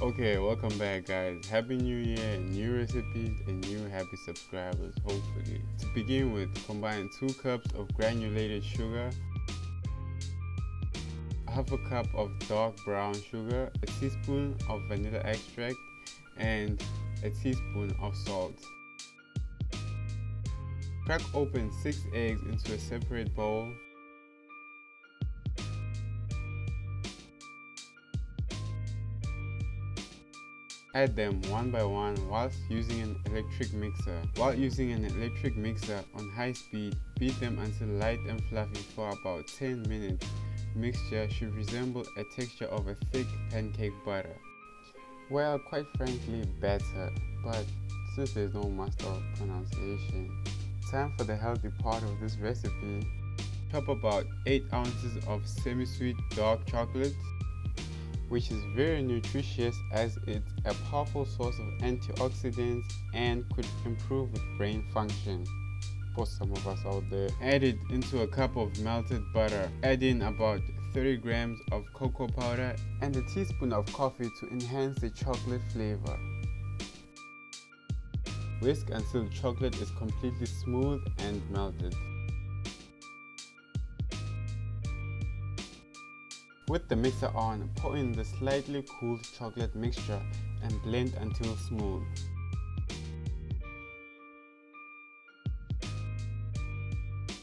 Okay, welcome back guys. Happy New Year, new recipes and new happy subscribers, hopefully. To begin with, combine 2 cups of granulated sugar, half a cup of dark brown sugar, a teaspoon of vanilla extract, and a teaspoon of salt. Crack open 6 eggs into a separate bowl. Add them one by one whilst using an electric mixer. While using an electric mixer on high speed, beat them until light and fluffy for about 10 minutes. Mixture should resemble a texture of a thick pancake butter. Well, quite frankly, better, but since there's no master of pronunciation, time for the healthy part of this recipe. Chop about 8 ounces of semi-sweet dark chocolate, which is very nutritious as it's a powerful source of antioxidants and could improve with brain function for some of us out there. Add it into a cup of melted butter. Add in about 30 grams of cocoa powder and a teaspoon of coffee to enhance the chocolate flavor. Whisk until chocolate is completely smooth and melted. With the mixer on, pour in the slightly cooled chocolate mixture and blend until smooth.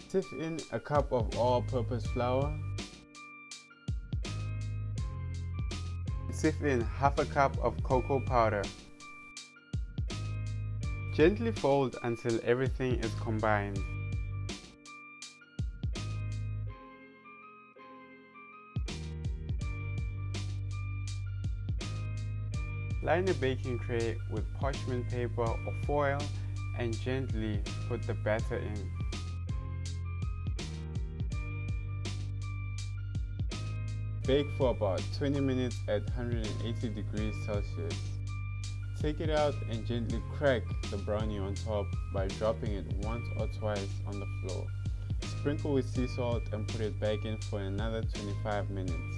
Sift in a cup of all-purpose flour. Sift in half a cup of cocoa powder. Gently fold until everything is combined. Line a baking tray with parchment paper or foil and gently put the batter in. Bake for about 20 minutes at 180 degrees Celsius. Take it out and gently crack the brownie on top by dropping it once or twice on the floor. Sprinkle with sea salt and put it back in for another 25 minutes.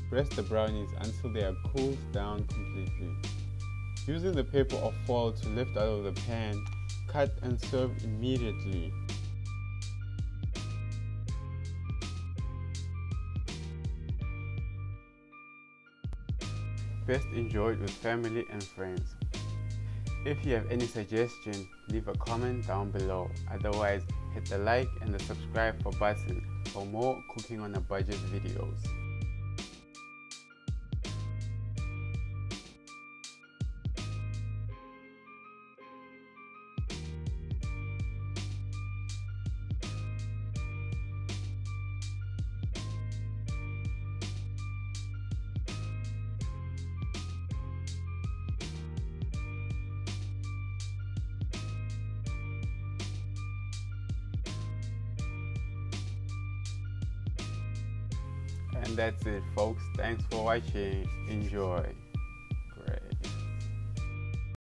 Rest the brownies until they are cooled down completely. Using the paper or foil to lift out of the pan, cut and serve immediately. Best enjoyed with family and friends. If you have any suggestion, leave a comment down below. Otherwise, hit the like and the subscribe for button for more cooking on a budget videos. And that's it folks, thanks for watching, enjoy.